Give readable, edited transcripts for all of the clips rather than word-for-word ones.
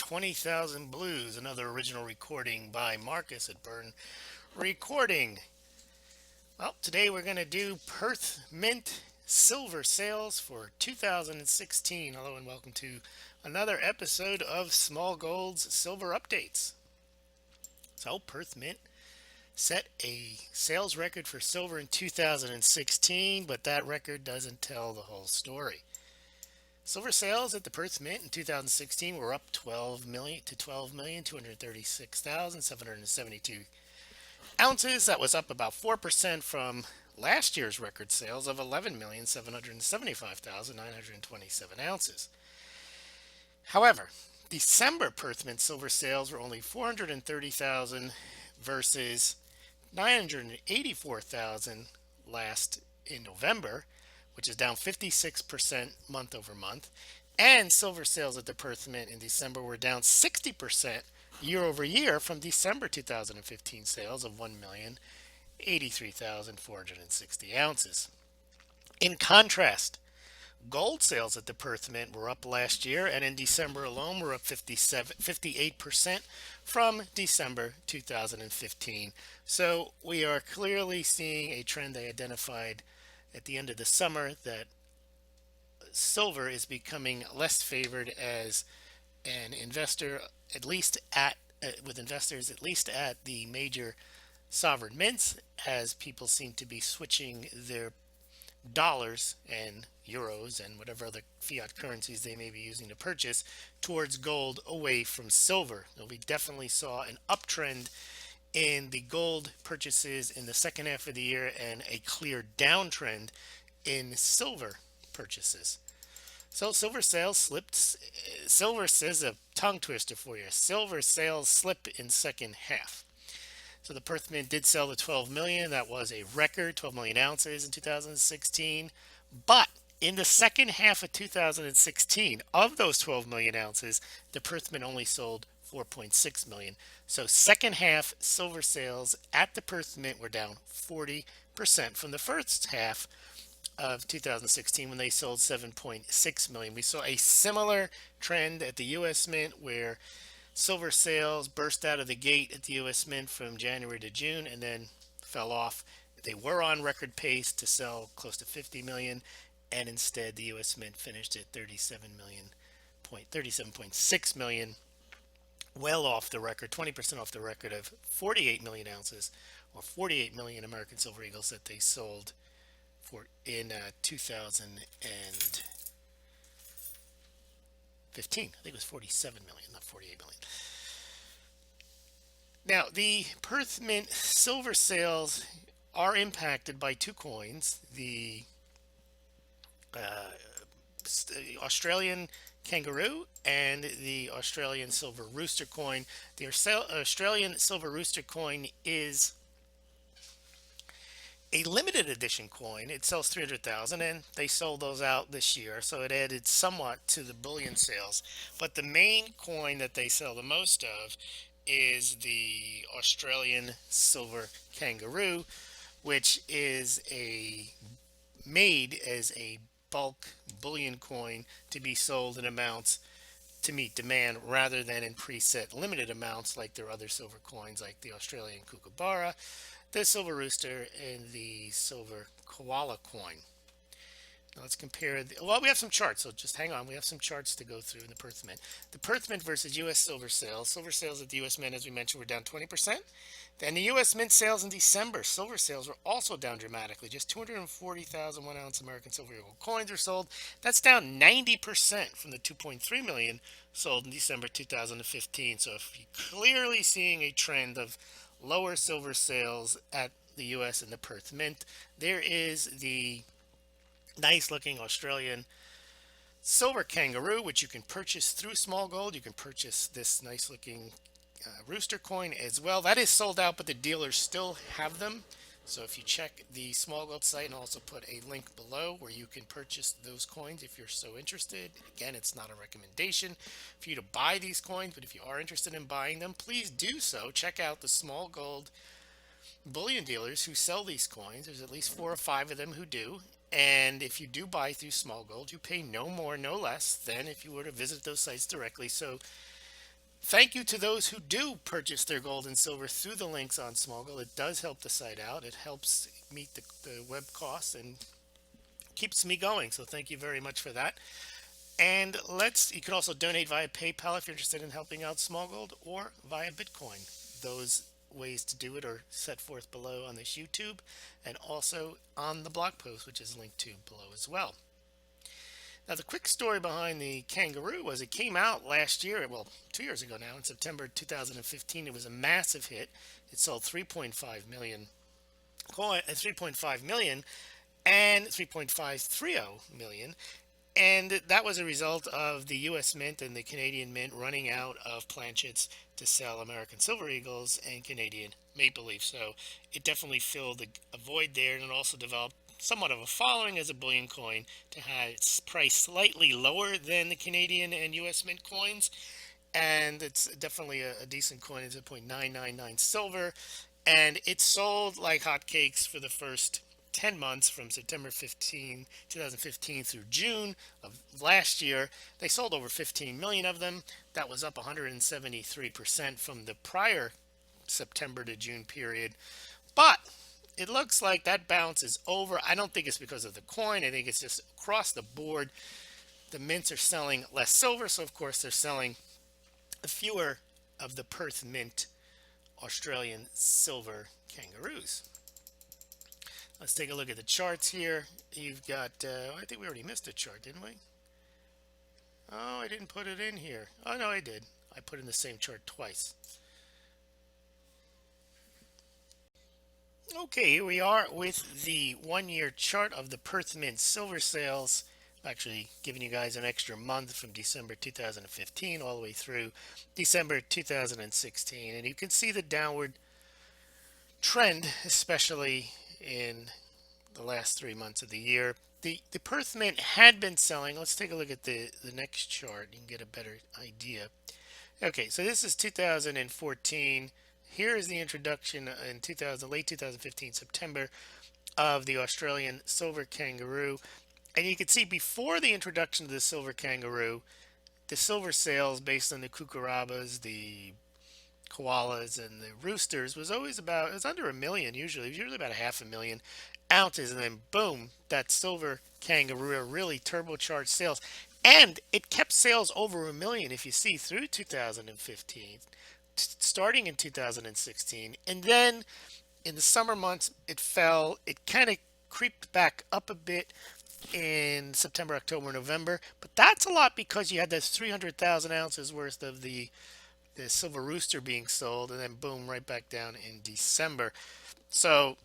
20,000 Blues, another original recording by Marcus at Burn Recording. Well, today we're going to do Perth Mint silver sales for 2016. Hello and welcome to another episode of Smaulgld's Silver Updates. So, Perth Mint set a sales record for silver in 2016, but that record doesn't tell the whole story. Silver sales at the Perth Mint in 2016 were up 12 million to 12,236,772 ounces. That was up about 4% from last year's record sales of 11,775,927 ounces. However, December Perth Mint silver sales were only 430,000 versus 984,000 last in November, which is down 56% month over month. And silver sales at the Perth Mint in December were down 60% year over year from December 2015 sales of 1,083,460 ounces. In contrast, gold sales at the Perth Mint were up last year, and in December alone were up 58% from December 2015. So we are clearly seeing a trend they identified at the end of the summer, that silver is becoming less favored as an investor, at least with investors at least at the major sovereign mints, as people seem to be switching their dollars and euros and whatever other fiat currencies they may be using to purchase towards gold away from silver. We definitely saw an uptrend in the gold purchases in the second half of the year and a clear downtrend in silver purchases. So silver sales slipped. Silver is a tongue twister for you. Silver sales slip in second half. So the Perth Mint did sell the 12 million. That was a record, 12 million ounces in 2016. But in the second half of 2016, of those 12 million ounces, the Perth Mint only sold 4.6 million. So second half silver sales at the Perth Mint were down 40% from the first half of 2016 when they sold 7.6 million. We saw a similar trend at the US Mint, where silver sales burst out of the gate at the US Mint from January to June and then fell off. They were on record pace to sell close to 50 million, and instead the US Mint finished at 37.6 million, well off the record, 20% off the record of 48 million ounces, or 48 million American Silver Eagles that they sold for in 2015. I think it was 47 million, not 48 million. Now, the Perth Mint silver sales are impacted by two coins: the Australian kangaroo and the Australian silver rooster coin. The Australian silver rooster coin is a limited edition coin. It sells 300,000, and they sold those out this year, so it added somewhat to the bullion sales. But the main coin that they sell the most of is the Australian silver kangaroo, which is made as a bulk bullion coin to be sold in amounts to meet demand, rather than in preset limited amounts like their other silver coins, like the Australian kookaburra, the silver rooster, and the silver koala coin. Now let's compare. Well, we have some charts, so just hang on. We have some charts to go through in the Perth Mint. The Perth Mint versus U.S. silver sales. Silver sales at the U.S. Mint, as we mentioned, were down 20%. Then the U.S. Mint sales in December, silver sales were also down dramatically. Just 240,000 1-ounce American silver eagle coins were sold. That's down 90% from the 2.3 million sold in December 2015. So if you're clearly seeing a trend of lower silver sales at the U.S. and the Perth Mint, there is the nice looking Australian silver kangaroo, which you can purchase through Smaulgld. You can purchase this nice looking rooster coin as well. That is sold out, but the dealers still have them. So if you check the Smaulgld site, and I'll also put a link below where you can purchase those coins if you're so interested. Again, it's not a recommendation for you to buy these coins, but if you are interested in buying them, please do so. Check out the Smaulgld bullion dealers who sell these coins. There's at least 4 or 5 of them who do. And if you do buy through Smaulgld, you pay no more, no less than if you were to visit those sites directly. So Thank you to those who do purchase their gold and silver through the links on Smaulgld. It does help the site out. It helps meet the web costs and keeps me going. So thank you very much for that. And you can also donate via PayPal if you're interested in helping out Smaulgld, or via Bitcoin. Those ways to do it are set forth below on this YouTube and also on the blog post, which is linked to below as well. Now, the quick story behind the kangaroo was it came out last year, well, 2 years ago now, in September 2015. It was a massive hit. It sold 3.5 million, 3.5 million and 3.530 million. And that was a result of the US Mint and the Canadian Mint running out of planchets to sell American Silver Eagles and Canadian Maple Leaf. So it definitely filled a void there, and it also developed somewhat of a following as a bullion coin to have its price slightly lower than the Canadian and US Mint coins. And it's definitely a decent coin. It's at 0.999 silver, and it sold like hotcakes for the first 10 months from September 2015 through June of last year. They sold over 15 million of them. That was up 173% from the prior September to June period. But it looks like that bounce is over. I don't think it's because of the coin. I think it's just across the board. The mints are selling less silver, so of course they're selling fewer of the Perth Mint Australian silver kangaroos. Let's take a look at the charts here. You've got, I think we already missed a chart, didn't we? Oh, I didn't put it in here. Oh, no, I did. I put in the same chart twice. Okay, here we are with the 1 year chart of the Perth Mint silver sales. Actually giving you guys an extra month from December 2015 all the way through December 2016. And you can see the downward trend, especially in the last 3 months of the year. The Perth Mint had been selling. Let's take a look at the next chart. You can get a better idea. Okay, so this is 2014. Here is the introduction in late 2015, September, of the Australian silver kangaroo. And you can see before the introduction of the silver kangaroo, the silver sales based on the kookaburras, the koalas, and the roosters was always about, it was under a million usually. It was usually about 500,000 ounces. And then boom, that silver kangaroo really turbocharged sales. And it kept sales over a million, if you see, through 2015, starting in 2016. And then in the summer months, it fell. It kind of creeped back up a bit in September, October, November. But that's a lot because you had those 300,000 ounces worth of the silver rooster being sold, and then boom, right back down in December. So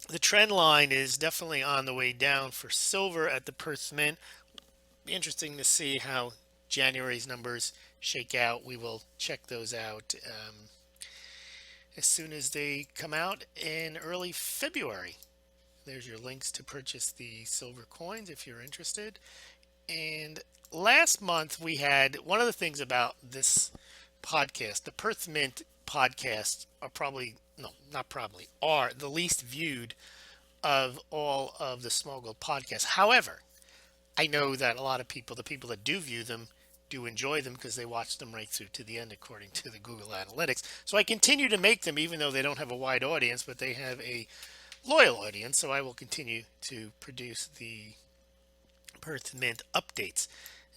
the trend line is definitely on the way down for silver at the Perth Mint. Be interesting to see how January's numbers shake out. We will check those out as soon as they come out in early February. There's your links to purchase the silver coins if you're interested. And last month we had one of the things about this podcast, the Perth Mint podcasts are probably, no, not probably, are the least viewed of all of the Smaulgld podcasts. However, I know that a lot of people, the people that do view them, do enjoy them because they watch them right through to the end according to the Google Analytics. So I continue to make them even though they don't have a wide audience, but they have a loyal audience. So I will continue to produce the Perth Mint updates.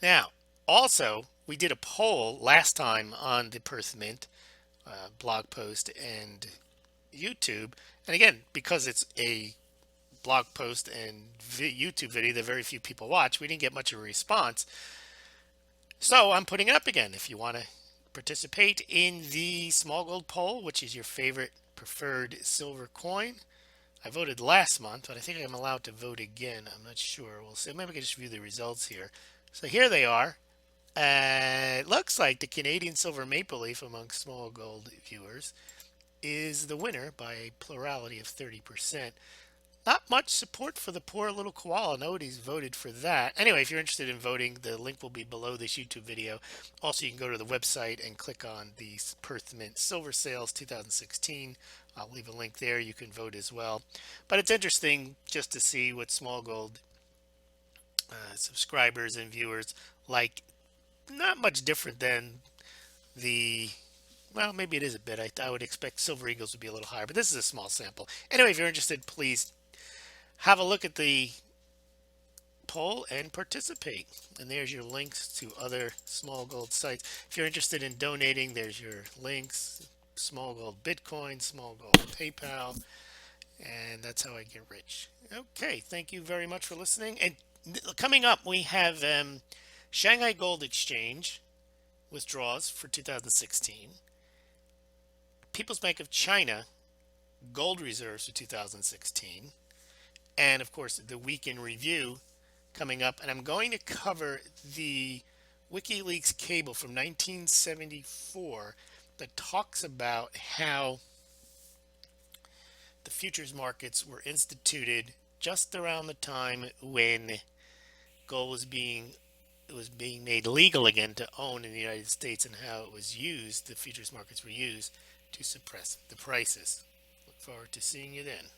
Now, also, we did a poll last time on the Perth Mint blog post and YouTube. And again, because it's a blog post and YouTube video that very few people watch, we didn't get much of a response. So I'm putting it up again. If you want to participate in the Smaulgld poll, which is your favorite preferred silver coin. I voted last month, but I think I'm allowed to vote again. I'm not sure. We'll see. Maybe I can just view the results here. So here they are. It looks like the Canadian silver maple leaf among Smaulgld viewers is the winner by a plurality of 30%. Not much support for the poor little koala. Nobody's voted for that. Anyway, if you're interested in voting, the link will be below this YouTube video. Also, you can go to the website and click on the Perth Mint Silver Sales 2016. I'll leave a link there. You can vote as well. But it's interesting just to see what Smaulgld subscribers and viewers like. Not much different than The well, maybe it is a bit. I would expect Silver Eagles would be a little higher, but this is a small sample. Anyway, if you're interested, please have a look at the poll and participate. And there's your links to other Smaulgld sites. If you're interested in donating, there's your links. Smaulgld Bitcoin, Smaulgld PayPal, and that's how I get rich. Okay, thank you very much for listening. And coming up, we have Shanghai Gold Exchange withdrawals for 2016. People's Bank of China gold reserves for 2016. And of course, the week in review coming up. And I'm going to cover the WikiLeaks cable from 1974 that talks about how the futures markets were instituted just around the time when gold was being made legal again to own in the United States, and how it was used, the futures markets were used to suppress the prices. Look forward to seeing you then.